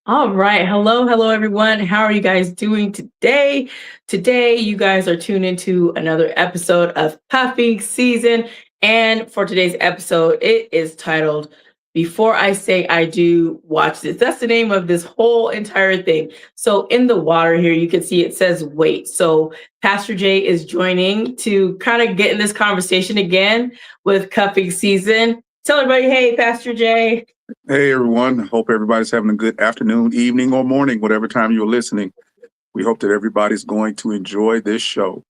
All right. Hello, everyone. How are you guys doing today? Today, you guys are tuned into another episode of Puffing Season. And for today's episode, it is titled Before I Say I Do, Watch This. That's the name of this whole entire thing. So, in the water here, you can see it says wait. So, Pastor Jay is joining to kind of get in this conversation again with Cuffing Season. Tell everybody, hey, Pastor Jay. Hey everyone, hope everybody's having a good afternoon, evening, or morning, whatever time you're listening. We hope that everybody's going to enjoy this show.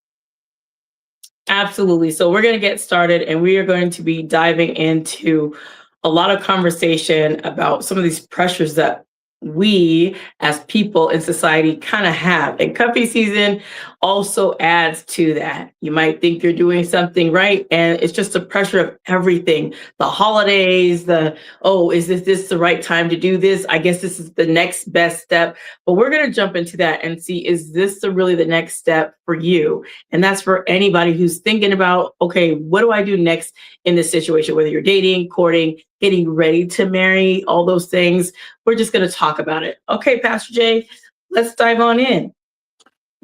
Absolutely. So we're going to get started and we are going to be diving into a lot of conversation about some of these pressures that we as people in society kind of have. And cuffing season also adds to that. You might think you're doing something right, and it's just the pressure of everything. The holidays, is this the right time to do this? I guess this is the next best step. But we're going to jump into that and see, is this really the next step for you? And that's for anybody who's thinking about, okay, what do I do next in this situation? Whether you're dating, courting, getting ready to marry, all those things, we're just going to talk about it. Okay, Pastor Jay, let's dive on in.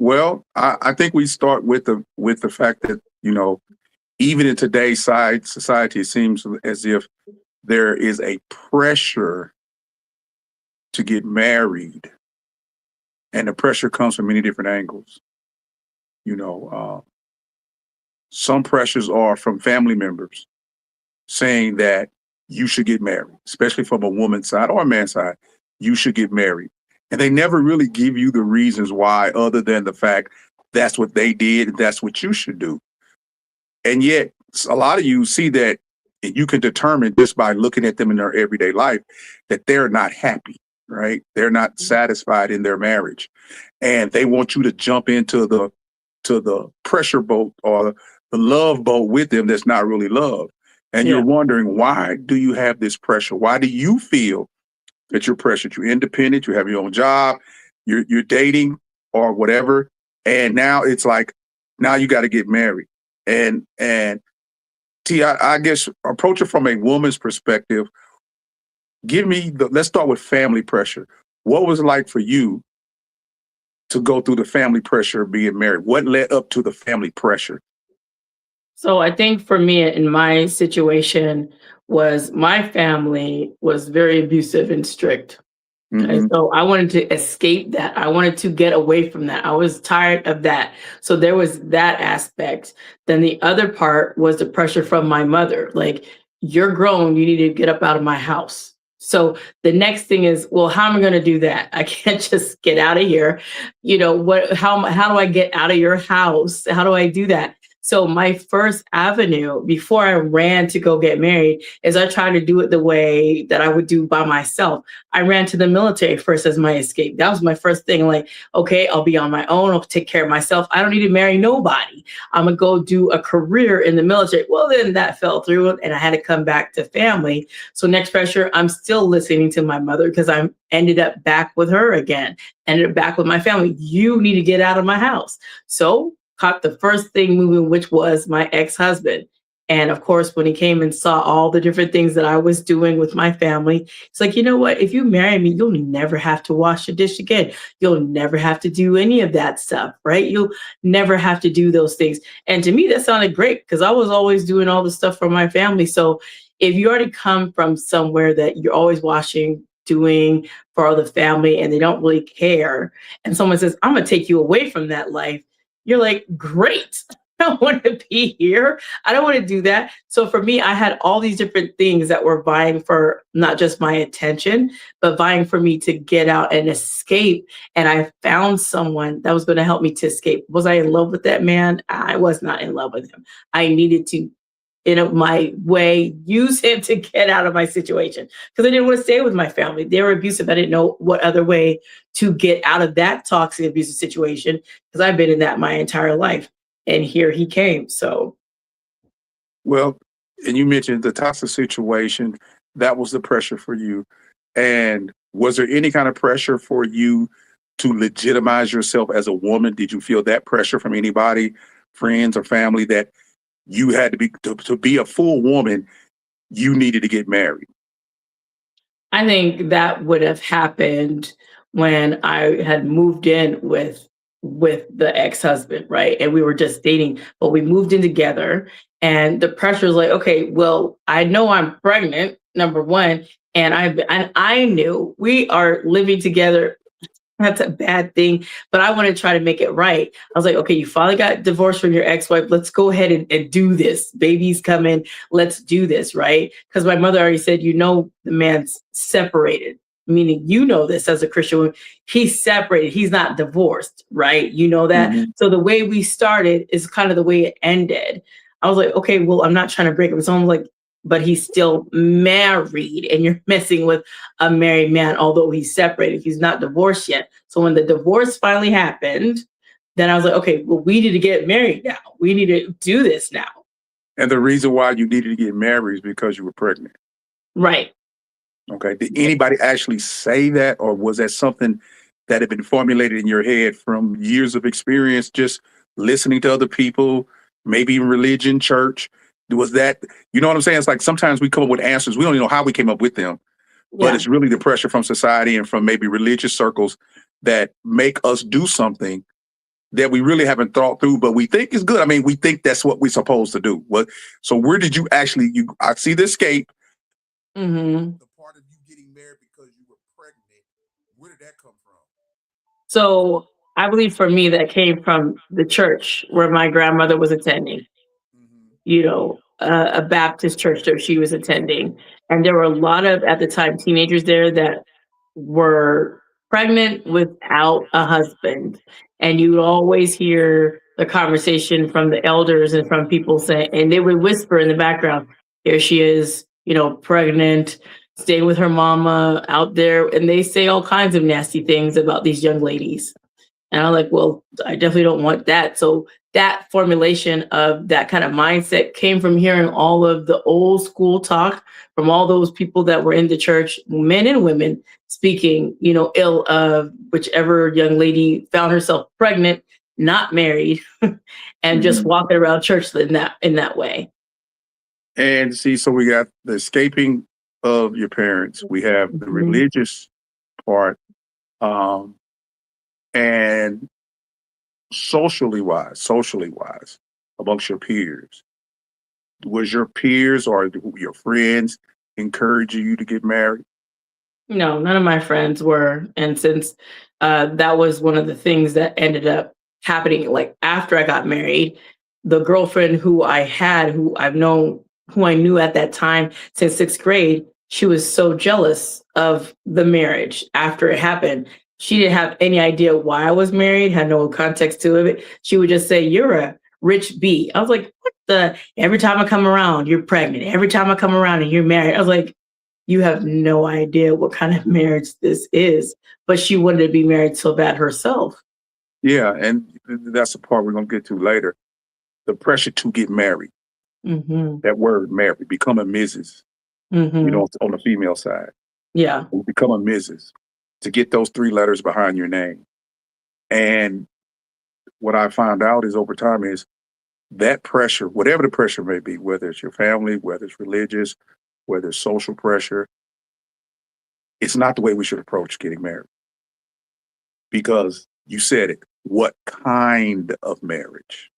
Well, I think we start with the fact that even in today's society, it seems as if there is a pressure to get married, and the pressure comes from many different angles. You know, some pressures are from family members saying that you should get married, especially from a woman's side or a man's side. You should get married. And they never really give you the reasons why, other than the fact that's what they did and that's what you should do. And yet, a lot of you see that you can determine just by looking at them in their everyday life that they're not happy, right? They're not satisfied in their marriage. And they want you to jump into the pressure boat or the love boat with them that's not really love. And Yeah. you're wondering, why do you have this pressure? Why do you feel that you're pressured? You're independent, you have your own job, you're dating or whatever. And now it's like, now you got to get married. And I guess approach it from a woman's perspective. Let's start with family pressure. What was it like for you to go through the family pressure of being married? What led up to the family pressure? So I think for me in my situation was my family was very abusive and strict. And Hmm. so I wanted to escape that. I wanted to get away from that. I was tired of that. So there was that aspect. Then the other part was the pressure from my mother. Like, you're grown, you need to get up out of my house. So the next thing is, well, how am I going to do that? I can't just get out of here. How do I get out of your house? How do I do that? So my first avenue before I ran to go get married is I tried to do it the way that I would do by myself. I ran to the military first as my escape. That was my first thing. Like, okay, I'll be on my own. I'll take care of myself. I don't need to marry nobody. I'm going to go do a career in the military. Well, then that fell through and I had to come back to family. So next pressure, I'm still listening to my mother because I ended up back with her again, ended up back with my family. You need to get out of my house. So caught the first thing moving, which was my ex-husband. And of course, when he came and saw all the different things that I was doing with my family, it's like, you know what? If you marry me, you'll never have to wash a dish again. You'll never have to do any of that stuff, right? You'll never have to do those things. And to me, that sounded great because I was always doing all the stuff for my family. So if you already come from somewhere that you're always washing, doing for all the family, and they don't really care, and someone says, I'm going to take you away from that life, you're like, great. I don't want to be here. I don't want to do that. So for me, I had all these different things that were vying for not just my attention, but vying for me to get out and escape. And I found someone that was going to help me to escape. Was I in love with that man? I was not in love with him. I needed to, in my way, use him to get out of my situation because I didn't want to stay with my family. They were abusive. I didn't know what other way to get out of that toxic abusive situation because I've been in that my entire life. And here he came. So, Well, and you mentioned the toxic situation. That was the pressure for you. And was there any kind of pressure for you to legitimize yourself as a woman? Did you feel that pressure from anybody, friends or family, that you had to be a full woman, you needed to get married? I think that would have happened when I had moved in with the ex-husband, right? And we were just dating, but we moved in together and the pressure was like, okay, well, I know I'm pregnant, number one, and I knew we are living together. That's a bad thing, but I want to try to make it right. I was like, okay, you finally got divorced from your ex-wife. Let's go ahead and do this. Baby's coming. Let's do this, right? Because my mother already said, the man's separated, meaning this as a Christian woman. He's separated. He's not divorced, right? You know that. Mhm. So the way we started is kind of the way it ended. I was like, okay, well, I'm not trying to break up. So I'm like, but he's still married and you're messing with a married man, although he's separated. He's not divorced yet. So when the divorce finally happened, then I was like, okay, well, we need to get married now. We need to do this now. And the reason why you needed to get married is because you were pregnant. Right. Okay. Did anybody actually say that, or was that something that had been formulated in your head from years of experience, just listening to other people, maybe even religion, church? Was that, you know what I'm saying? It's like sometimes we come up with answers. We don't even know how we came up with them, but Yeah. it's really the pressure from society and from maybe religious circles that make us do something that we really haven't thought through, but we think is good. I mean, we think that's what we're supposed to do. So where did you actually, I see the escape. Hmm. The part of you getting married because you were pregnant, where did that come from? So I believe for me, that came from the church where my grandmother was attending. Mm-hmm. A Baptist church that she was attending. And there were a lot of, at the time, teenagers there that were pregnant without a husband. And you would always hear the conversation from the elders and from people saying, and they would whisper in the background, here she is, pregnant, staying with her mama out there. And they say all kinds of nasty things about these young ladies. And I'm like, well, I definitely don't want that. So that formulation of that kind of mindset came from hearing all of the old school talk from all those people that were in the church, men and women, speaking, ill of whichever young lady found herself pregnant, not married, and just Mm-hmm. walking around church in that way. And see, so we got the escaping of your parents. We have the Mhm. religious part, um, and socially wise, amongst your peers. Was your peers or your friends encouraging you to get married? No, none of my friends were. And since that was one of the things that ended up happening, like after I got married, the girlfriend who I had, who I knew at that time since sixth grade, she was so jealous of the marriage after it happened. She didn't have any idea why I was married, had no context to it. She would just say, "You're a rich bee." I was like, "What the? Every time I come around, you're pregnant. Every time I come around and you're married." I was like, you have no idea what kind of marriage this is. But she wanted to be married so bad herself. Yeah, and that's the part we're gonna get to later. The pressure to get married. Hmm. That word married, become a Mrs. Hmm. On the female side. Yeah. Become a Mrs. to get those three letters behind your name. And what I found out is over time is that pressure, whatever the pressure may be, whether it's your family, whether it's religious, whether it's social pressure, it's not the way we should approach getting married. Because you said it, what kind of marriage?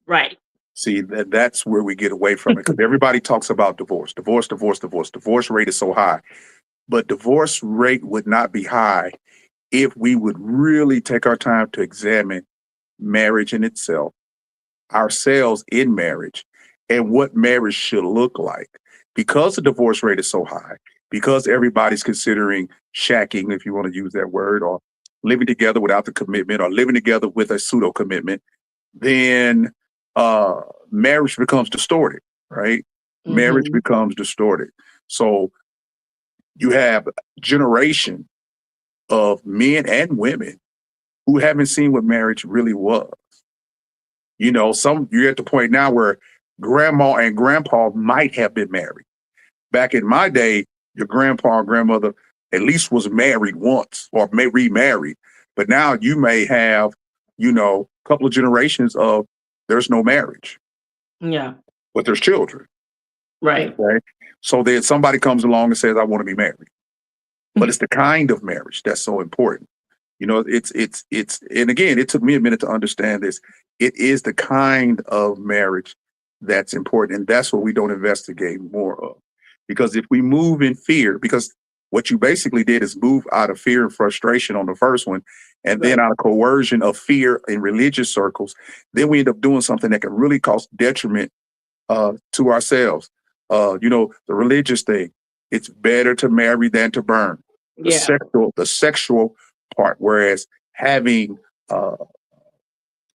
Right. See, that's where we get away from it because everybody talks about divorce, divorce, divorce, divorce. Divorce rate is so high, but divorce rate would not be high if we would really take our time to examine marriage in itself, ourselves in marriage, and what marriage should look like. Because the divorce rate is so high, because everybody's considering shacking, if you want to use that word, or living together without the commitment, or living together with a pseudo commitment, then uh, marriage becomes distorted, right? Marriage Hmm. becomes distorted. So you have generation of men and women who haven't seen what marriage really was. You're at the point now where grandma and grandpa might have been married. Back in my day, your grandpa and grandmother at least was married once or may remarried. But now you may have, a couple of generations of there's no marriage, Yeah. but there's children. Right. Okay. So then somebody comes along and says, I want to be married. but it's the kind of marriage that's so important. You know, and again, it took me a minute to understand this. It is the kind of marriage that's important, and that's what we don't investigate more of. Because if we move in fear, because what you basically did is move out of fear and frustration on the first one, and then Right. out of coercion of fear in religious circles, then we end up doing something that can really cause detriment to ourselves. The religious thing, it's better to marry than to burn. Yeah. The sexual part, whereas having uh,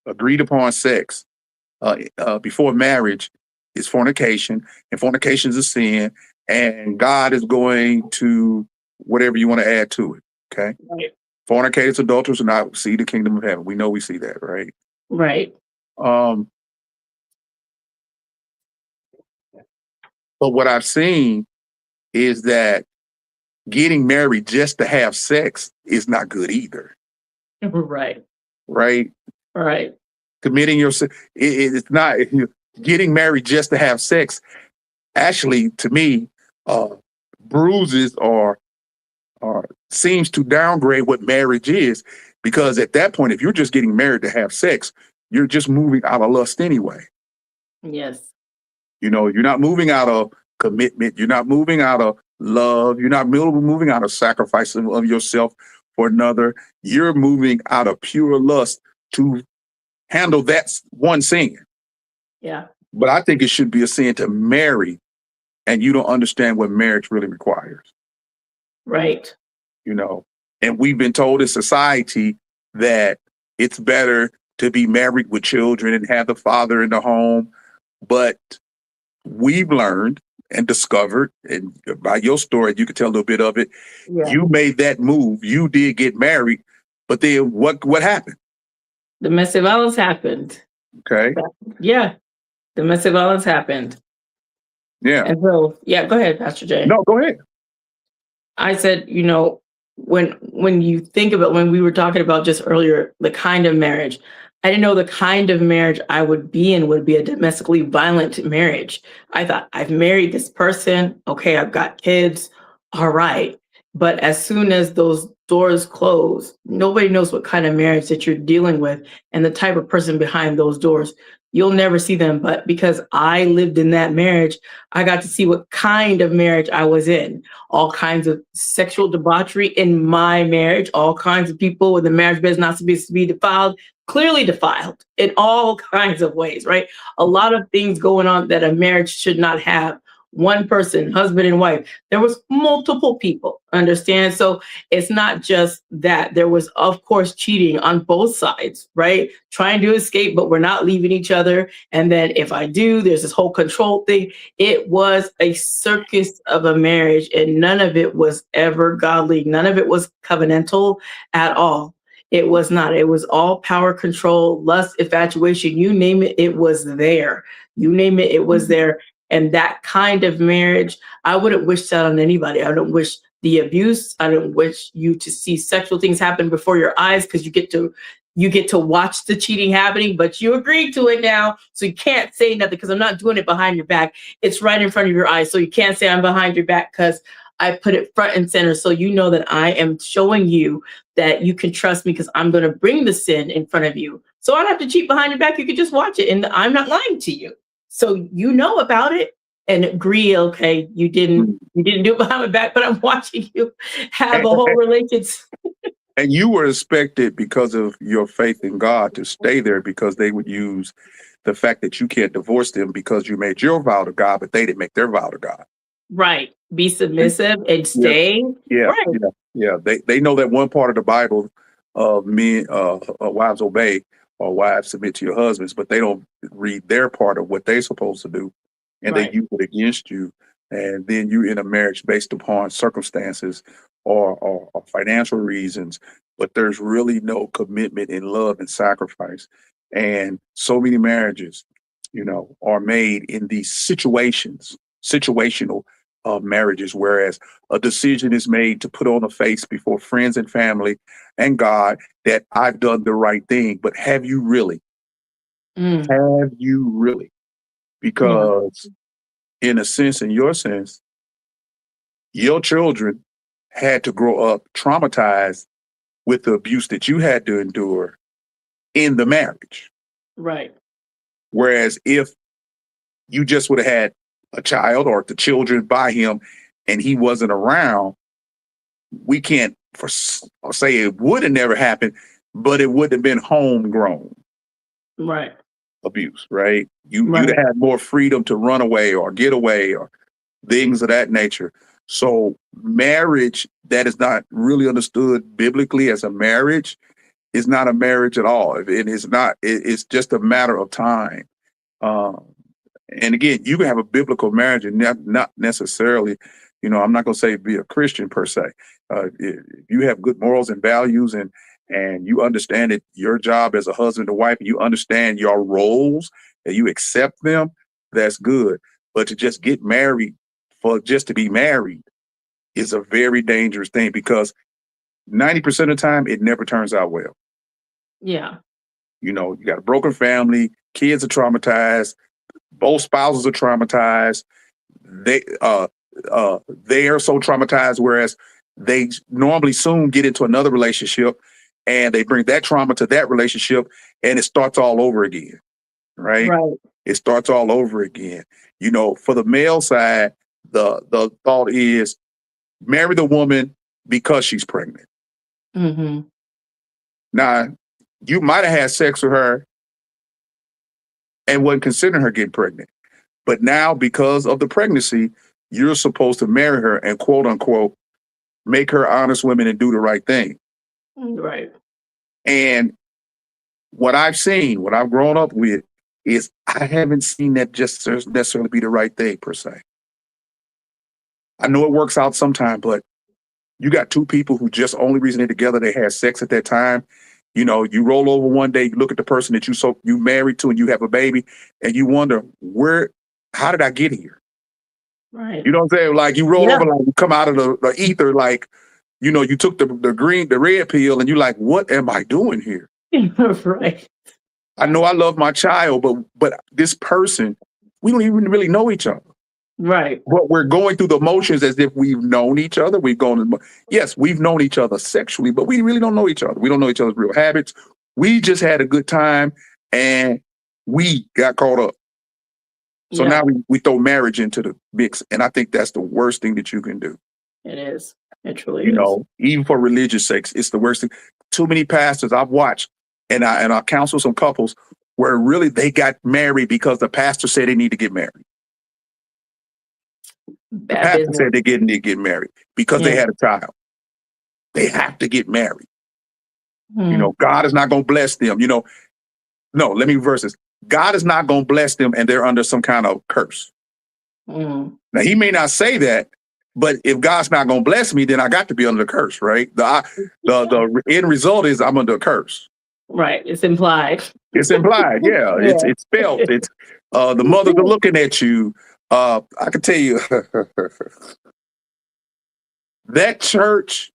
agreed upon sex before marriage is fornication, and fornication is a sin, and God is going to whatever you want to add to it. Okay, Right. fornicators, adulterers will not see the kingdom of heaven. We know we see that, right? Right. Um, but what I've seen is that getting married just to have sex is not good either, Right. right? Right. Committing yourself, it's not getting married just to have sex. Actually, to me, uh, bruises or seems to downgrade what marriage is, because at that point, if you're just getting married to have sex, you're just moving out of lust anyway. Yes. You know, you're not moving out of commitment. You're not moving out of love. You're not moving out of sacrifice of yourself for another. You're moving out of pure lust to handle that one sin. Yeah. But I think it should be a sin to marry and you don't understand what marriage really requires, Right. you know. And we've been told in society that it's better to be married with children and have the father in the home. But we've learned and discovered, and by your story, you can tell a little bit of it. Yeah. You made that move. You did get married, but then what happened? Domestic violence happened. Okay. Yeah. Domestic violence happened. Yeah. And so, yeah, go ahead, Pastor Jay. No, go ahead. I said, when you think about when we were talking about just earlier, the kind of marriage, I didn't know the kind of marriage I would be in would be a domestically violent marriage. I thought I've married this person. Okay, I've got kids. All right. But as soon as those doors close, nobody knows what kind of marriage that you're dealing with and the type of person behind those doors. You'll never see them. But because I lived in that marriage, I got to see what kind of marriage I was in. All kinds of sexual debauchery in my marriage, all kinds of people with the marriage bed is not supposed to be defiled, clearly defiled in all kinds of ways, right? A lot of things going on that a marriage should not have. One person, husband and wife. There was multiple people, understand? So it's not just that. There was, of course, cheating on both sides, right? Trying to escape, but we're not leaving each other. And then if I do, there's this whole control thing. It was a circus of a marriage, and none of it was ever godly. None of it was covenantal at all. It was not. It was all power control, lust, infatuation, you name it, it was there. You name it, it was there. And that kind of marriage, I wouldn't wish that on anybody. I don't wish the abuse. I don't wish you to see sexual things happen before your eyes, because you get to watch the cheating happening, but you agreed to it now. So you can't say nothing, because I'm not doing it behind your back. It's right in front of your eyes. So you can't say I'm behind your back, because I put it front and center. So you know that I am showing you that you can trust me, because I'm going to bring the sin in front of you. So I don't have to cheat behind your back. You can just watch it. And I'm not lying to you. So you know about it and agree, okay, you didn't do it behind my back, but I'm watching you have a whole relationship. And you were expected, because of your faith in God, to stay there, because they would use the fact that you can't divorce them because you made your vow to God, but they didn't make their vow to God. Right. Be submissive and Yeah, stay. yeah, Right. yeah. They know that one part of the Bible of men, wives obey, or wives submit to your husbands, but they don't read their part of what they're supposed to do, and they Right. use it against you. And then you're in a marriage based upon circumstances or financial reasons, but there's really no commitment in love and sacrifice. And so many marriages, are made in these situational marriages, whereas a decision is made to put on a face before friends and family and God that I've done the right thing. But have you really? Mm. Have you really? Yeah. Because in a sense, in your sense, your children had to grow up traumatized with the abuse that you had to endure in the marriage. Right. Whereas if you just would have had a child or the children by him and he wasn't around, we can't say it would have never happened, but it would have been homegrown Right. abuse, right? You'd Right. have had more freedom to run away or get away or things of that nature. So marriage that is not really understood biblically as a marriage is not a marriage at all. It is not. It's just a matter of time. Um, and again, you can have a biblical marriage and not necessarily, I'm not going to say be a Christian per se. If you have good morals and values and you understand that your job as a husband and wife, and you understand your roles and you accept them, that's good. But to just get married for just to be married is a very dangerous thing because 90% of the time it never turns out well. Yeah. You got a broken family, kids are traumatized, both spouses are traumatized. They are so traumatized, whereas they normally soon get into another relationship and they bring that trauma to that relationship and it starts all over again. Right? Right. It starts all over again. For the male side, the thought is marry the woman because she's pregnant. Mm-hmm. Now, you might have had sex with her and wasn't considering her getting pregnant. But now, because of the pregnancy, you're supposed to marry her and quote unquote, make her honest woman and do the right thing. Right. And what I've seen, what I've grown up with is I haven't seen that just necessarily be the right thing per se. I know it works out sometime, but you got two people who just only reason they're together, they had sex at that time. You roll over one day, you look at the person that you married to and you have a baby and you wonder how did I get here? Right. You know what I'm saying? Like you roll Yeah. over, like you come out of the ether, like, you took the red pill and you're like, what am I doing here? Right. I know I love my child, but this person, we don't even really know each other. Right. But we're going through the motions as if we've known each other. Yes, we've known each other sexually, but we really don't know each other. We don't know each other's real habits. We just had a good time and we got caught up. So Yeah. now we throw marriage into the mix. And I think that's the worst thing that you can do. It is. It truly is. Even for religious sakes, it's the worst thing. Too many pastors I've watched and I counsel some couples where really they got married because the pastor said they need to get married. The Bad pastor business. said they need to get married because they had a child. They have to get married. God is not going to bless them. No, let me reverse this. God is not going to bless them and they're under some kind of curse. Now, he may not say that, but if God's not going to bless me, then I got to be under the curse, right? The end result is I'm under a curse. Right. It's implied. It's implied. Yeah. It's felt. It's the mothers are looking at you. I can tell you that church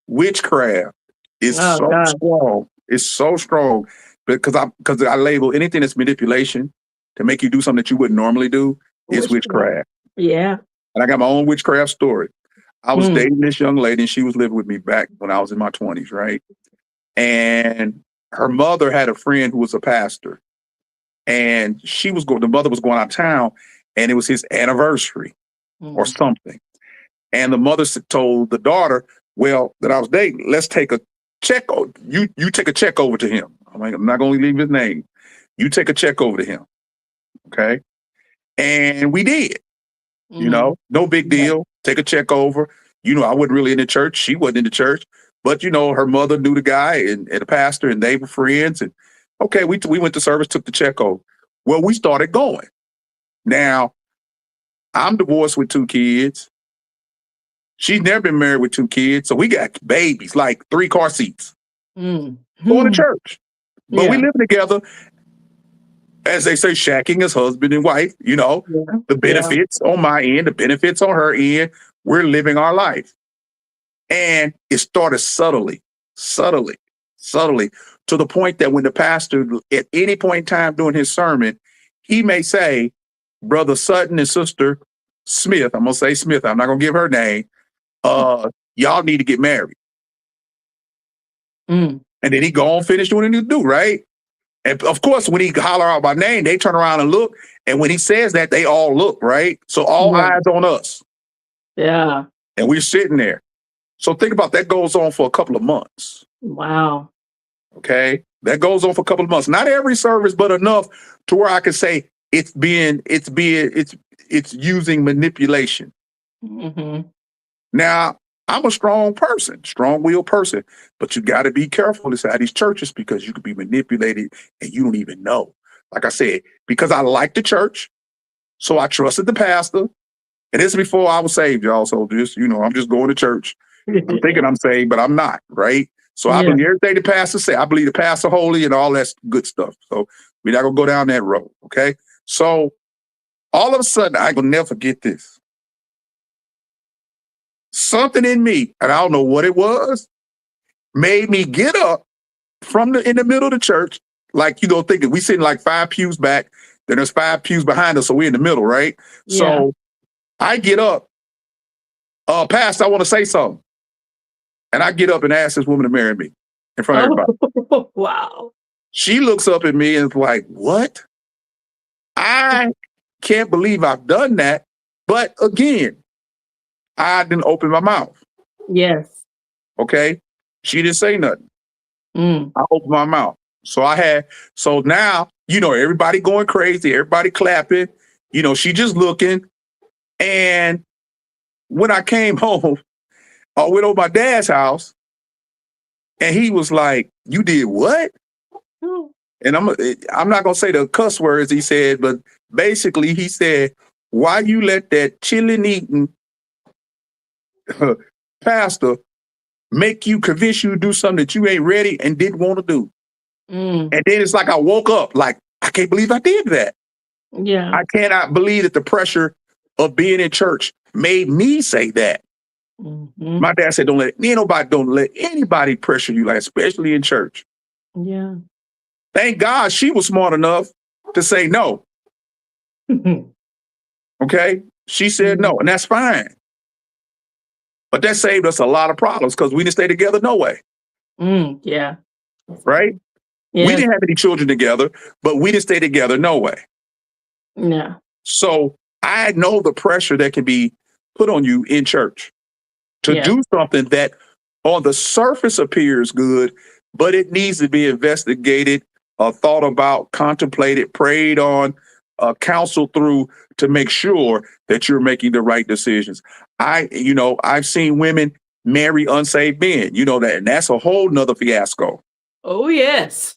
witchcraft is strong. It's so strong because I label anything that's manipulation to make you do something that you wouldn't normally do is witchcraft. Yeah. And I got my own witchcraft story. I was dating this young lady and she was living with me back when I was in my 20s, right? And her mother had a friend who was a pastor. And the mother was going out of town and it was his anniversary or something. And the mother told the daughter, well, that I was dating, let's take a check. You take a check over to him. I'm like, I'm not going to leave his name. You take a check over to him. Okay. And we did, no big deal. Take a check over. I wasn't really in the church. She wasn't in the church, but her mother knew the guy and the pastor and they were friends. And okay, we went to service, took the check over. Well, we started going. Now, I'm divorced with 2 kids. She's never been married with 2 kids. So we got babies, like 3 car seats. Going to church. But we live together, as they say, shacking as husband and wife, the benefits on my end, the benefits on her end. We're living our life. And it started subtly, to the point that when the pastor, at any point in time during his sermon, he may say, Brother Sutton and Sister Smith, I'm going to say Smith, I'm not going to give her name, Y'all need to get married. Mm. And then he go on, finish doing what he need to do, right? And of course, when he holler out my name, they turn around and look. And when he says that, they all look, right? So all Yeah. eyes on us. Yeah. And we're sitting there. So think about that goes on for a couple of months. Wow. Okay. That goes on for a couple of months. Not every service, but enough to where I can say it's using manipulation. Mm-hmm. Now, I'm a strong person, strong-willed person, but you got to be careful inside these churches because you could be manipulated and you don't even know. Like I said, because I like the church, so I trusted the pastor. And this is before I was saved, y'all. So just, I'm just going to church. I'm thinking I'm saved, but I'm not, right? So I Yeah. believe everything the pastor say. I believe the pastor holy and all that good stuff. So we're not gonna go down that road, okay? So all of a sudden, I will never forget this. Something in me, and I don't know what it was, made me get up in the middle of the church, like thinking we sitting like 5 pews back, then there's 5 pews behind us, so we're in the middle, right? Yeah. So I get up, Pastor, I want to say something. And I get up and ask this woman to marry me in front of everybody. Oh, wow. She looks up at me and is like, what? I can't believe I've done that. But again, I didn't open my mouth. Yes. Okay. She didn't say nothing. Mm. I opened my mouth. So now, everybody going crazy, everybody clapping, she just looking. And when I came home, I went over my dad's house and he was like, you did what? Oh. And I'm not gonna say the cuss words he said, but basically he said, why you let that chilling eating pastor convince you to do something that you ain't ready and didn't want to do? Mm. And then it's like I woke up like, I can't believe I did that. Yeah. I cannot believe that the pressure of being in church made me say that. Mm-hmm. My dad said, don't let anybody pressure you, like especially in church. Yeah. Thank God she was smart enough to say no. Okay. She said no, and that's fine. But that saved us a lot of problems because we didn't stay together no way. Yeah. Right? Yes. We didn't have any children together, but we didn't stay together no way. Yeah. So I know the pressure that can be put on you in church to do something that on the surface appears good, but it needs to be investigated, thought about, contemplated, prayed on, counseled through to make sure that you're making the right decisions. I've seen women marry unsaved men, that, and that's a whole nother fiasco. Oh, yes.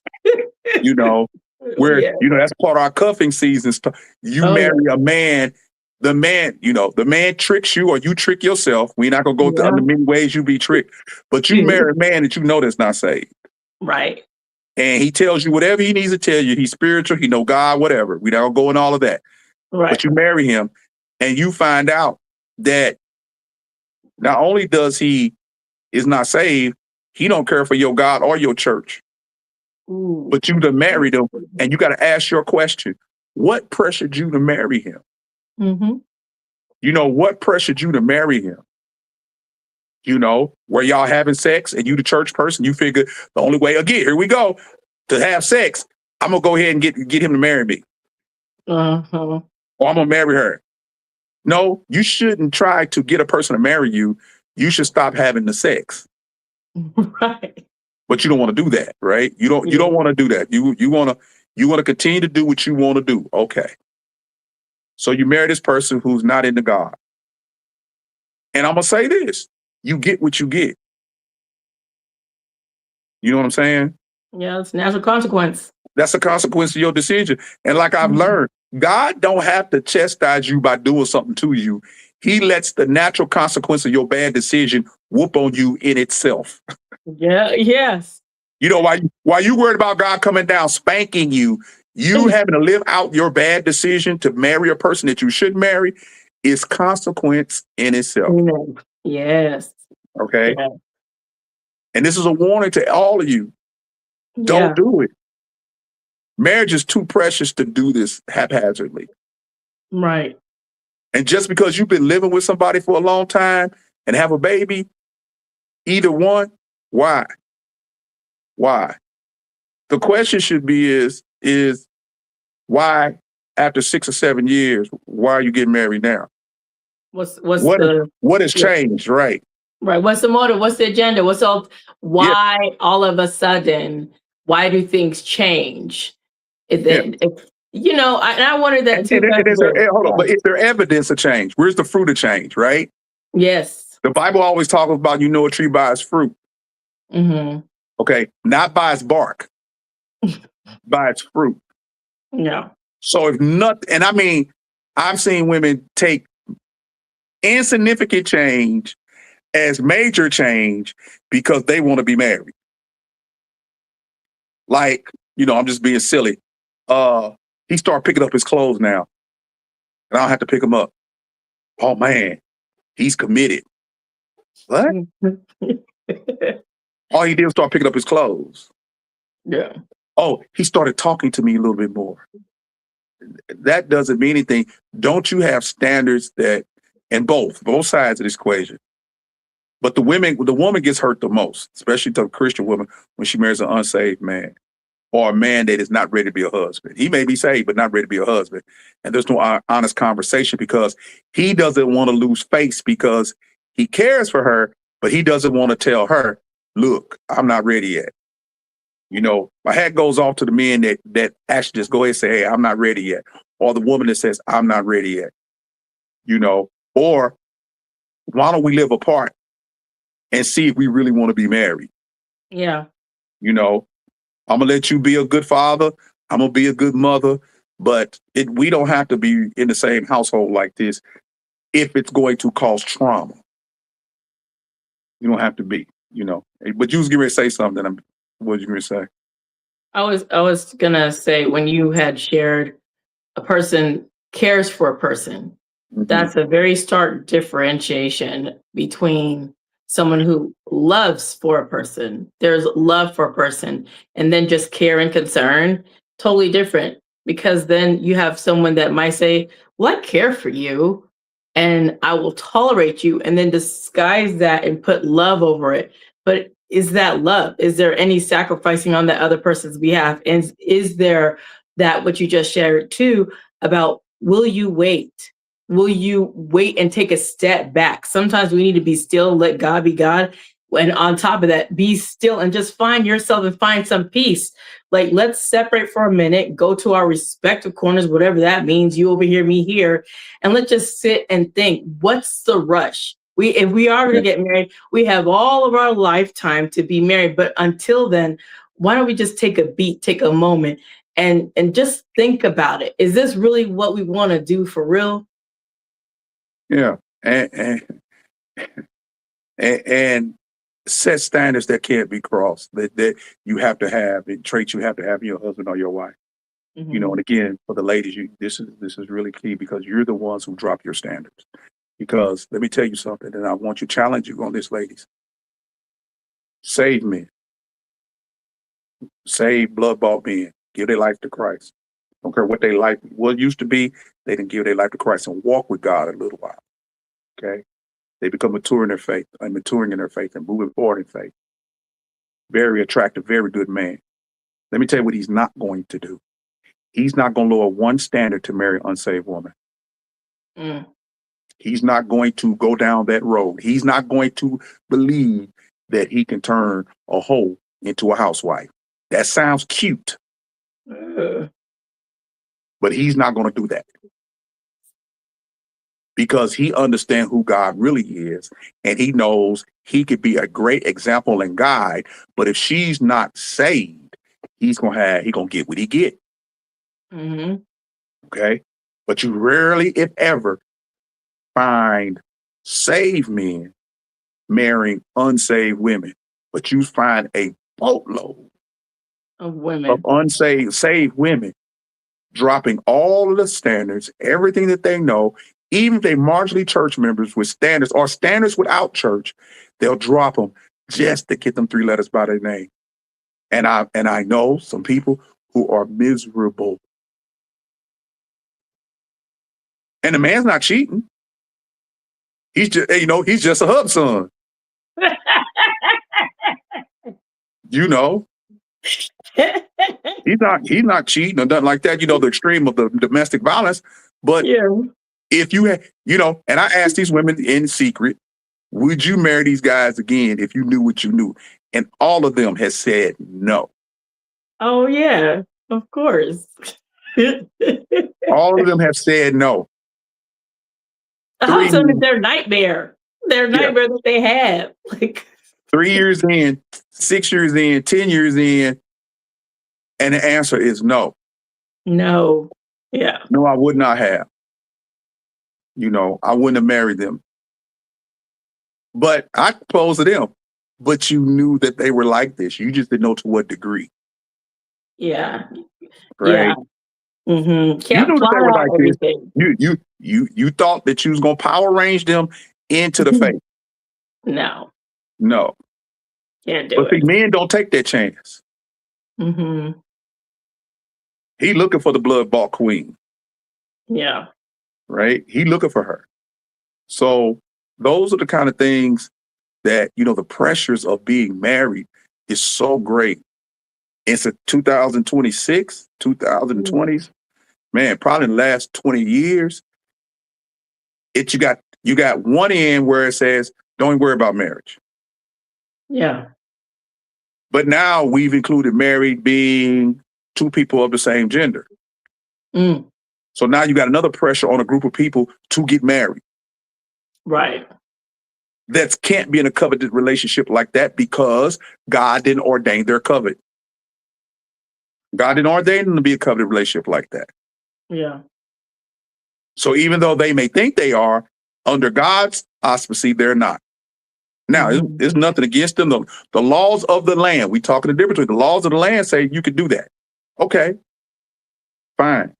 Where, Yeah. that's part of our cuffing season. You marry a man, the man tricks you or you trick yourself. We're not going to go through the many ways you be tricked, but you marry a man that that's not saved. Right. And he tells you whatever he needs to tell you. He's spiritual. He know God, whatever. We don't go in all of that. Right. But you marry him and you find out that not only does he is not saved, he don't care for your God or your church. Ooh. But you done married him and you got to ask your question. What pressured you to marry him? Mm-hmm. What pressured you to marry him? Where y'all having sex and you the church person, you figure the only way, again, here we go, to have sex, I'm going to go ahead and get him to marry me. Uh-huh. Or I'm going to marry her. No, you shouldn't try to get a person to marry you. You should stop having the sex. Right. But you don't want to do that, right? You don't want to do that. You want to continue to do what you want to do. Okay. So you marry this person who's not into God. And I'm going to say this, you get what you get. You know what I'm saying? Yeah, it's natural consequence. That's a consequence of your decision. And like I've learned, God don't have to chastise you by doing something to you. He lets the natural consequence of your bad decision whoop on you in itself. Yeah, yes. While you worried about God coming down, spanking you having to live out your bad decision to marry a person that you shouldn't marry is consequence in itself. Yes. Okay. Yeah. And this is a warning to all of you. Don't do it. Marriage is too precious to do this haphazardly. Right. And just because you've been living with somebody for a long time and have a baby, Either one. Why? Why? The question should be is why after 6 or 7 years, why are you getting married now? What's What is, the what has yeah, changed, right? right? What's the motive? What's the agenda? What's all? Yeah, Why all of a sudden? Why do things change? Is yeah. it, I wonder that too, And Pastor is there, Bill. hold on, Yeah. but is there evidence of change? Where's the fruit of change, right? Yes. The Bible always talks about you know a tree by its fruit, Mm-hmm. okay? Not by its bark, by its fruit. Yeah. So if not, and I mean, I've seen women take insignificant change as major change because they want to be married. Like, I'm just being silly. He started picking up his clothes now, and I don't have to pick him up. Oh man, he's committed. What? All he did was start picking up his clothes. Yeah. Oh, he started talking to me a little bit more. That doesn't mean anything. Don't you have standards that, and both sides of this equation? But the woman gets hurt the most, especially to a Christian woman when she marries an unsaved man or a man that is not ready to be a husband. He may be saved, but not ready to be a husband. And there's no honest conversation because he doesn't want to lose face because he cares for her, but he doesn't want to tell her, look, I'm not ready yet. My hat goes off to the men that actually just go ahead and say, hey, I'm not ready yet. Or the woman that says, I'm not ready yet. Or why don't we live apart and see if we really want to be married? Yeah. I'm gonna let you be a good father. I'm gonna be a good mother, but we don't have to be in the same household like this if it's going to cause trauma. You don't have to be. But you was getting ready to say something. What was you going to say? I was gonna say when you had shared a person cares for a person, Hmm. that's a very stark differentiation between someone who loves for a person. There's love for a person, and then just care and concern, totally different. Because then you have someone that might say, well, I care for you and I will tolerate you, and then disguise that and put love over it. But is that love? Is there any sacrificing on the other person's behalf? And is there that what you just shared too about will you wait? Will you wait and take a step back? Sometimes we need to be still, let God be God. And on top of that, be still and just find yourself and find some peace. Like, let's separate for a minute, go to our respective corners, whatever that means. You over here, me here. And let's just sit and think, what's the rush? If we are going to Yeah. get married, we have all of our lifetime to be married. But until then, why don't we just take a beat, take a moment, and just think about it? Is this really what we want to do for real? Yeah. And set standards that can't be crossed, that you have to have, and traits you have to have in your husband or your wife. And Mhm. again, for the ladies, this is really key because you're the ones who drop your standards. Because let me tell you something, and I want to challenge you on this, ladies. Save men, save blood bought men, give their life to Christ. Don't care what their life what used to be, they didn't give their life to Christ and walk with God a little while. Okay. They become mature in their faith and maturing in their faith and moving forward in faith. Very attractive, very good man. Let me tell you what he's not going to do. He's not going to lower one standard to marry an unsaved woman. Mm. He's not going to go down that road. He's not going to believe that he can turn a hoe into a housewife. That sounds cute, Uh, but he's not going to do that because he understands who God really is, and he knows he could be a great example and guide. But if she's not saved, he's gonna get what he get. mhm. Okay, but you rarely, if ever, find saved men marrying unsaved women, but you find a boatload Of of women. saved women dropping all of the standards, everything that they know, even if they marginally church members with standards or standards without church, they'll drop them just to get them 3 letters by their name. And I know some people who are miserable. And the man's not cheating. He's just a hub son. You know, he's not cheating or nothing like that. You know, the extreme of the domestic violence. But Yeah. if you had, and I asked these women in secret, would you marry these guys again if you knew what you knew? And all of them has said no. Oh yeah, of course. All of them have said no. The 3 husband is years, their nightmare. Their yeah, nightmare that they have. Like 3 years in, 6 years in, 10 years in, and the answer is no. no. Yeah. No, I would not have. I wouldn't have married them. But I proposed to them. But you knew that they were like this. You just didn't know to what degree, Yeah. Yeah. right? You Can't knew that plot they were out like this. everything. You thought that you was gonna power range them into the faith. No, No. can't do But see, it. men don't take that chance. hmm He looking for the blood bought queen, Yeah. right? He looking for her. So those are the kind of things that, the pressures of being married is so great. It's a 2026, Mm. 2020s, man, probably in the last 20 years. You got one end where it says, don't worry about marriage. Yeah. But now we've included married being two people of the same gender. Mm. So now you got another pressure on a group of people to get married. Right. That can't be in a covenant relationship like that because God didn't ordain their covenant. God didn't ordain them to be a covenant relationship like that. Yeah. So even though they may think they are, under God's auspices, they're not. Now, hmm there's nothing against them. The laws of the land, we talking the difference between the laws of the land say you can do that. Okay, fine.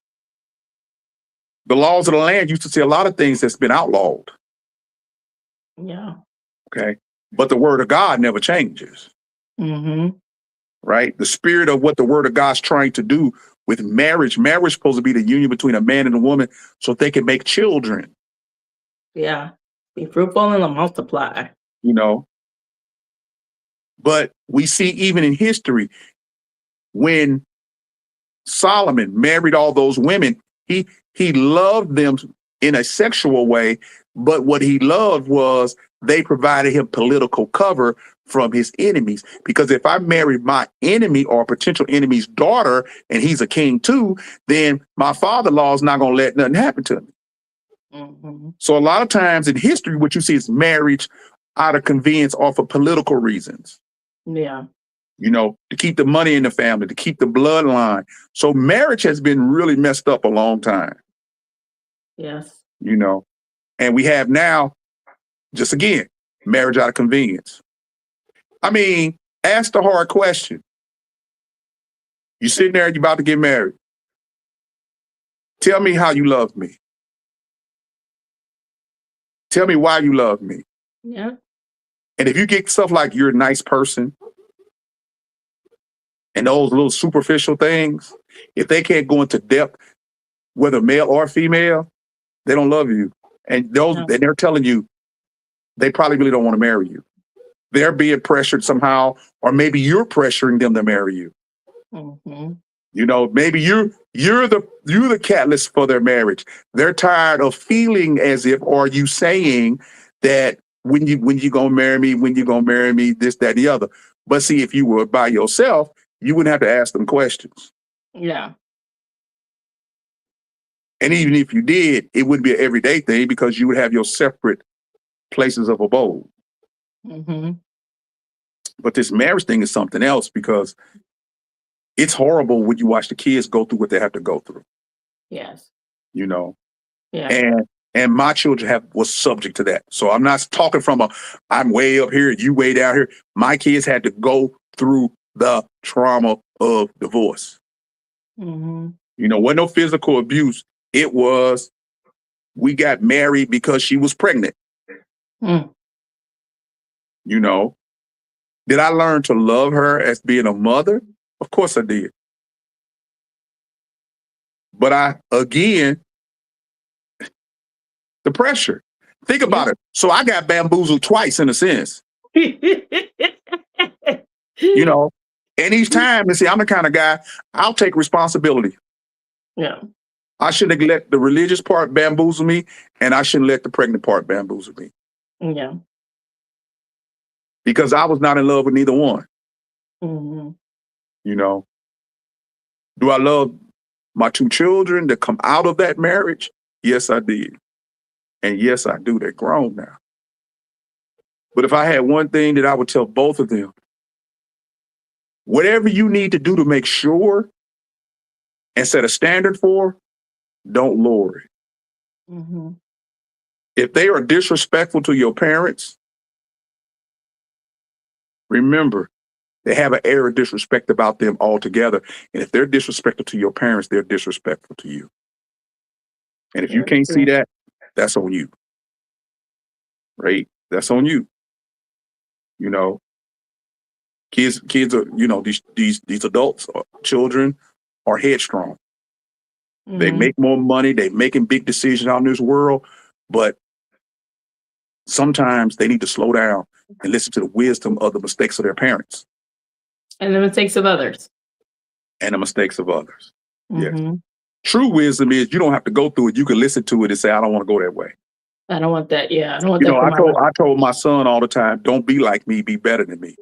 The laws of the land used to say a lot of things that's been outlawed. Yeah. Okay. But the word of God never changes, hmm right? The spirit of what the word of God's trying to do with marriage is supposed to be the union between a man and a woman so they can make children, Yeah. Be fruitful and multiply. you know. But we see even in history, when Solomon married all those women, he loved them in a sexual way, but what he loved was they provided him political cover from his enemies. Because if I married my enemy or potential enemy's daughter and he's a king too, then my father-in-law is not going to let nothing happen to me. hmm So a lot of times in history, what you see is marriage out of convenience or for political reasons. Yeah. To keep the money in the family, to keep the bloodline. So marriage has been really messed up a long time, Yes. and we have now, just again, marriage out of convenience. I mean, ask the hard question. You sitting there, you about to get married. Tell me how you love me. Tell me why you love me. Yeah. And if you get stuff like you're a nice person and those little superficial things, if they can't go into depth, whether male or female, they don't love you. And No. they're telling you they probably really don't want to marry you. They're being pressured somehow, or maybe you're pressuring them to marry you. hmm Maybe you're the catalyst for their marriage. They're tired of feeling as if, or you saying that when you gonna marry me, when you gonna marry me, this, that, and the other. But see, if you were by yourself, you wouldn't have to ask them questions. Yeah. And even if you did, it wouldn't be an everyday thing because you would have your separate places of abode. hmm But this marriage thing is something else because it's horrible when you watch the kids go through what they have to go through, Yes. you know. Yeah. And my children was subject to that. So I'm not talking from I'm way up here, you way down here. My kids had to go through the trauma of divorce. hmm Wasn't no physical abuse. It was we got married because she was pregnant. Mm. You know, did I learn to love her as being a mother? Of course I did. But again, the pressure. Think about it. So I got bamboozled twice in a sense. You know, And each time, and see, I'm the kind of guy, I'll take responsibility. Yeah. I shouldn't let the religious part bamboozle me, and I shouldn't let the pregnant part bamboozle me. Yeah. Because I was not in love with neither one. Hmm. You know, do I love my 2 children that come out of that marriage? Yes, I did. And yes, I do. They're grown now. But if I had one thing that I would tell both of them, whatever you need to do to make sure and set a standard for, don't lower it. Hmm. If they are disrespectful to your parents, remember, they have an air of disrespect about them altogether. And if they're disrespectful to your parents, they're disrespectful to you. And if you Very can't see true. that, that's on you, right? That's on you. You know, kids are, these adults, or children are headstrong. They Hmm. make more money. They're making big decisions out in this world, but sometimes they need to slow down and listen to the wisdom of the mistakes of their parents And the mistakes of others. and the mistakes of others. Yes. Hmm. True wisdom is you don't have to go through it. You can listen to it and say, I don't want to go that way. I don't want that. Yeah, I don't want You that know, for I my told life. I told my son all the time, don't be like me, be better than me.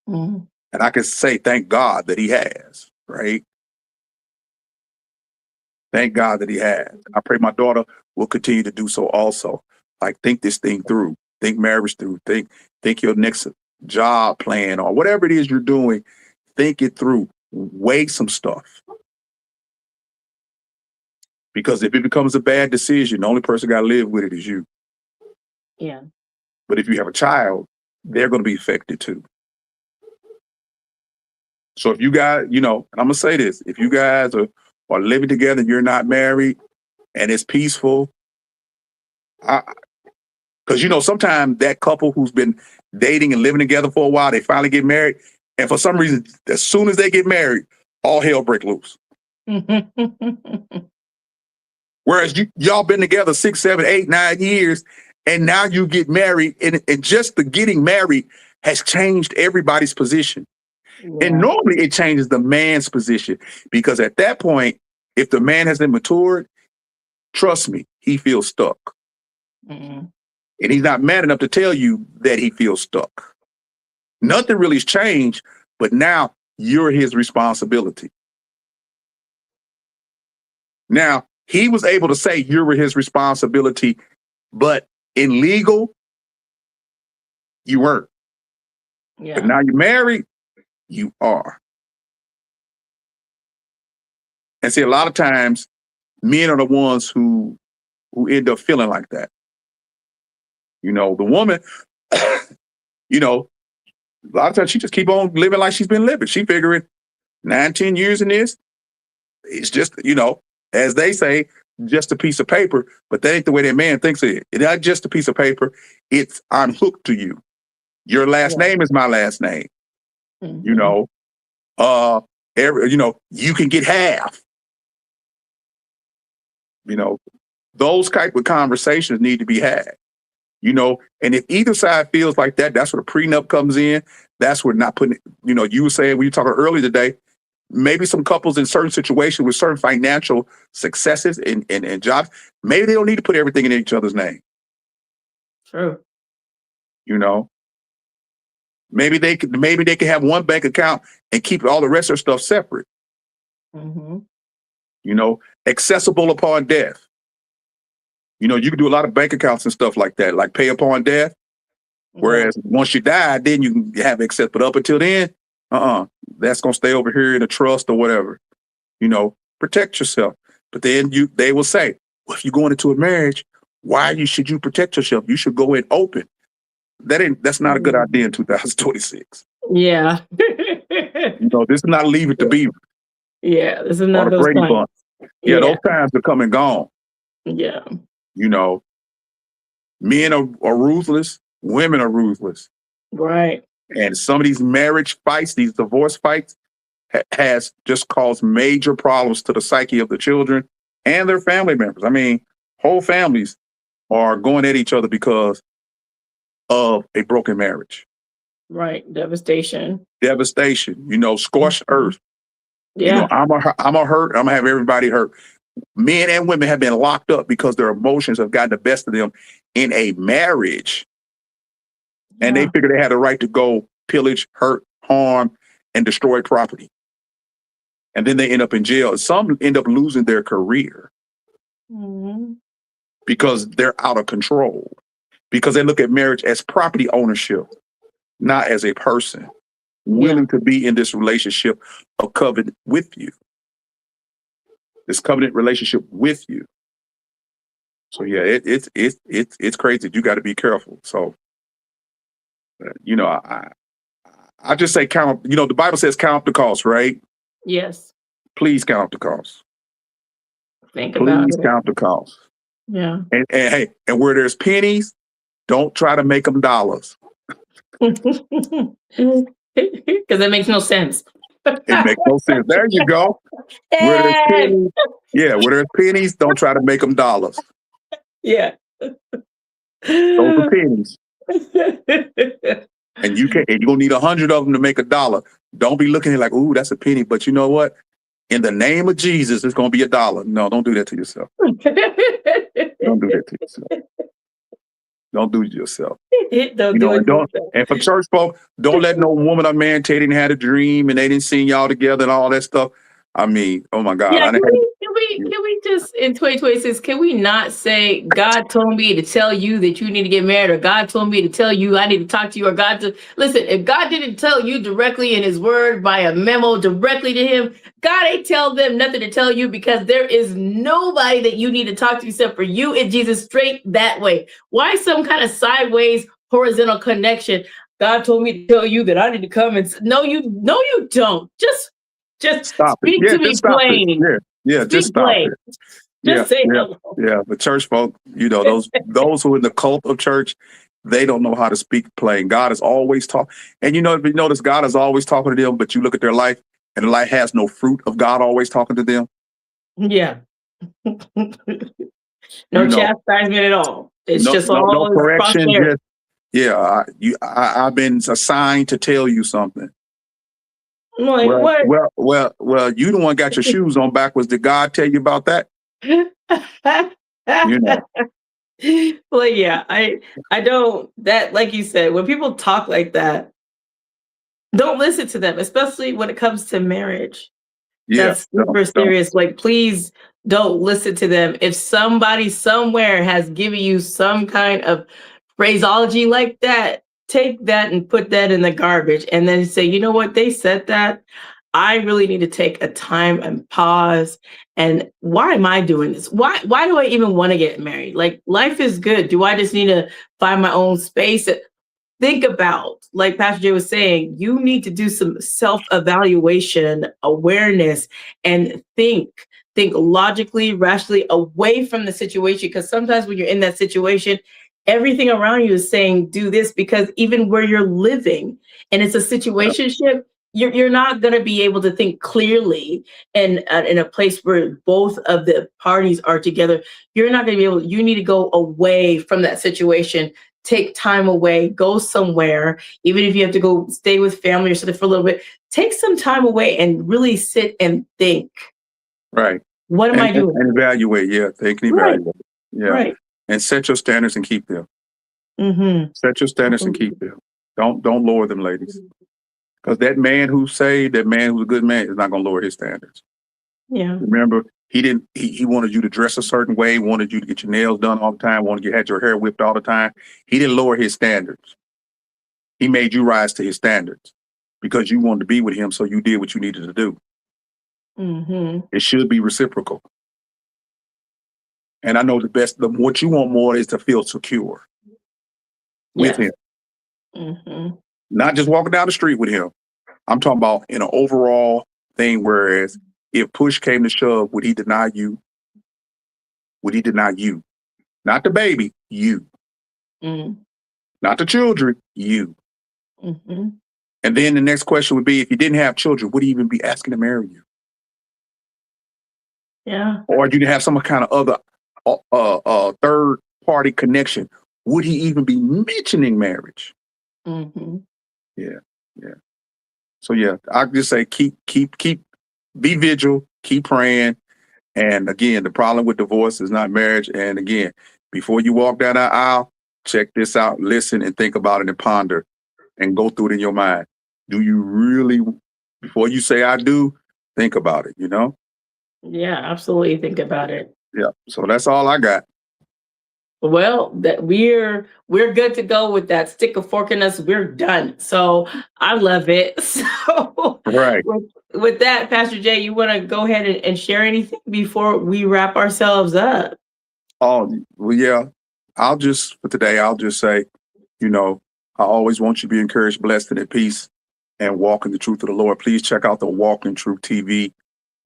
Hmm. And I can say, thank God that he has, right? Thank God that he has. I pray my daughter will continue to do so also. Like, think this thing through, think marriage through, think your next job plan or whatever it is you're doing, think it through, weigh some stuff. Because if it becomes a bad decision, the only person got to live with it is you. Yeah. But if you have a child, they're going to be affected too. So if you guys, and I'm going to say this, if you guys are living together and you're not married and it's peaceful, because sometimes that couple who's been dating and living together for a while, they finally get married, and for some reason, as soon as they get married, all hell break loose. Whereas y'all been together 6, 7, 8, 9 years, and now you get married, and just the getting married has changed everybody's position. And Yeah. normally it changes the man's position, because at that point, if the man hasn't matured, trust me, he feels stuck. Mm-mm. And he's not man enough to tell you that he feels stuck. Nothing really has changed, but now you're his responsibility. Now, he was able to say you were his responsibility, but in legal, you weren't. But Yeah. now you're married, you are. And see, a lot of times, men are the ones who end up feeling like that. The woman, a lot of times she just keep on living like she's been living. She figuring 9, 10 years in this, it's just, as they say, just a piece of paper, but that ain't the way that man thinks it. It's not just a piece of paper. It's I'm hooked to you. Your last Yeah. name is my last name. You Hmm. know, you can get half. You know, those type of conversations need to be had. And if either side feels like that, that's where the prenup comes in. That's where not putting, you were saying, we were talking earlier today, maybe some couples in certain situations with certain financial successes and jobs, maybe they don't need to put everything in each other's name. True. You know, maybe they could have one bank account and keep all the rest of their stuff separate. Hmm. Accessible upon death. You can do a lot of bank accounts and stuff like that, like pay upon death. Yeah. Whereas once you die, then you can have access. But up until then, that's gonna stay over here in a trust or whatever. Protect yourself. But then they will say, well, if you're going into a marriage, should you protect yourself? You should go in open. That's not a good idea in 2026. Yeah. This is not Leave It to Beaver Yeah. This is or not the those Brady times. Bunch. Yeah, Yeah. those times are come and gone. Yeah. You know, Men are ruthless, women are ruthless. Right. And some of these marriage fights, these divorce fights, has just caused major problems to the psyche of the children and their family members. I mean, whole families are going at each other because of a broken marriage. Right. Devastation. devastation, scorched earth. Yeah. I'm a hurt. I'm gonna have everybody hurt. Men and women have been locked up because their emotions have gotten the best of them in a marriage, and they Yeah. figure they had the right to go pillage, hurt, harm, and destroy property. And then they end up in jail. Some end up losing their career Hmm. because they're out of control. Because they look at marriage as property ownership, not as a person Yeah. willing to be in this relationship of covenant with you. This covenant relationship with you. So yeah, it's crazy. You got to be careful. So I just say count. The Bible says count the cost, right? Yes. Please count the cost. Think about Please it. count the cost. Yeah. And hey, and where there's pennies, don't try to make them dollars. Because it makes no sense. It makes no sense. There you go. Where there's Hey! pennies, where there's pennies, don't try to make them dollars. Yeah. Those are pennies. And you're gonna need 100 of them to make $1. Don't be looking at it like, ooh, that's a penny. But you know what? In the name of Jesus, it's gonna be $1. No, don't do that to yourself. Don't do that to yourself. Don't do it to yourself. Don't do it. And for church folk, don't let no woman or man tell you they didn't had a dream and they didn't see y'all together and all that stuff. I mean, oh my God. Yeah, can we just in 2026, can we not say God told me to tell you that you need to get married, or God told me to tell you I need to talk to you, or listen, if God didn't tell you directly in his word by a memo directly to him, God ain't tell them nothing to tell you, because there is nobody that you need to talk to except for you and Jesus, straight that way. Why some kind of sideways horizontal connection? God told me to tell you that I need to come and no, you don't. Just stop it. speak Yeah, to me just stop it. plain. Yeah, just Speak stop plain. it. Yeah, Just say yeah, hello. yeah. But church folk, those who are in the cult of church, they don't know how to speak plain. God is always talking. And if you notice, God is always talking to them, but you look at their life and their life has no fruit of God always talking to them. Yeah. No chastisement at all. It's just no all correction. prosperity. I've been assigned to tell you something. I'm like, what? Well, you the one got your shoes on backwards. Did God tell you about that? Well, yeah, I don't, that, like you said, when people talk like that, don't listen to them, especially when it comes to marriage. Yeah, That's super serious. Like, please don't listen to them. If somebody somewhere has given you some kind of phraseology like that, take that and put that in the garbage, and then say, you know what, they said that. I really need to take a time and pause. And why am I doing this? Why do I even want to get married? Like, life is good. Do I just need to find my own space? Think about, like Pastor Jay was saying, you need to do some self-evaluation, awareness, and think logically, rationally, away from the situation. Because sometimes when you're in that situation, everything around you is saying, do this, because even where you're living and it's a situationship, you're not going to be able to think clearly in a place where both of the parties are together. You're not going to be able, you need to go away from that situation. Take time away, go somewhere, even if you have to go stay with family or something for a little bit, take some time away and really sit and think. Right. What am I doing? And evaluate. Yeah. Think and evaluate. Yeah. Right. And set your standards and keep them. Mm-hmm. Set your standards and keep them. Don't lower them, ladies. Because that man who's saved, that man who's a good man, is not going to lower his standards. Yeah. Remember, he wanted you to dress a certain way, wanted you to get your nails done all the time, wanted you to have your hair whipped all the time. He didn't lower his standards. He made you rise to his standards because you wanted to be with him, so you did what you needed to do. Mm-hmm. It should be reciprocal. And I know what you want more is to feel secure with him. Mm-hmm. Not just walking down the street with him. I'm talking about in an overall thing, whereas if push came to shove, would he deny you? Would he deny you? Not the baby, you. Mm-hmm. Not the children, you. Mm-hmm. And then the next question would be, if you didn't have children, would he even be asking to marry you? Yeah. Or you have some kind of other third party connection? Would he even be mentioning marriage? Mm-hmm. Yeah. Yeah. So yeah, I just say keep be vigilant, keep praying. And again, the problem with divorce is not marriage. And again, before you walk down that aisle, check this out, listen and think about it and ponder and go through it in your mind. Do you really, before you say I do, think about it, you know? Yeah, absolutely. Think about it. Yeah. So that's all I got. Well, that we're good to go with that. Stick a fork in us. We're done. So I love it. So Right. with that, Pastor Jay, you want to go ahead and share anything before we wrap ourselves up? Oh, well, yeah. For today, I'll just say, you know, I always want you to be encouraged, blessed, and at peace and walk in the truth of the Lord. Please check out the Walk in Truth TV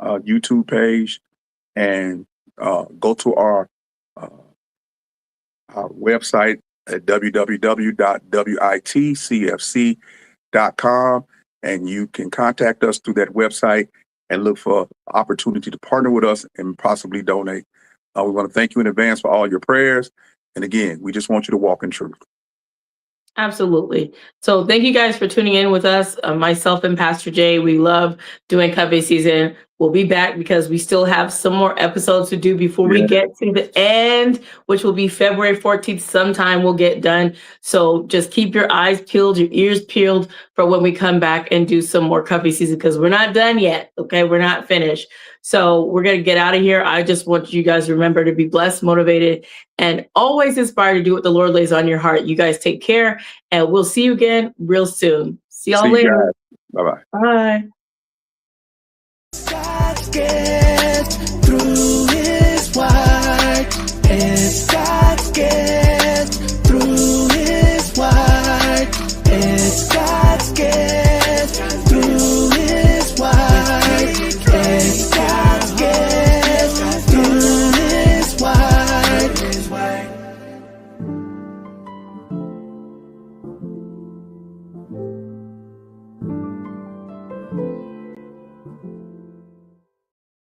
YouTube page and go to uh, our website at www.witcfc.com, and you can contact us through that website and look for opportunity to partner with us and possibly donate. We want to thank you in advance for all your prayers. And again, we just want you to walk in truth. Absolutely. So thank you guys for tuning in with us. Myself and Pastor Jay, we love doing cover season. We'll be back because we still have some more episodes to do before we Yeah. get to the end, which will be February 14th. Sometime we'll get done. So just keep your eyes peeled, your ears peeled for when we come back and do some more cover season because we're not done yet. Okay. We're not finished. So we're going to get out of here. I just want you guys to remember to be blessed, motivated, and always inspired to do what the Lord lays on your heart. You guys take care, and we'll see you again real soon. See y'all later. Bye-bye. Bye. Through his word, it's God.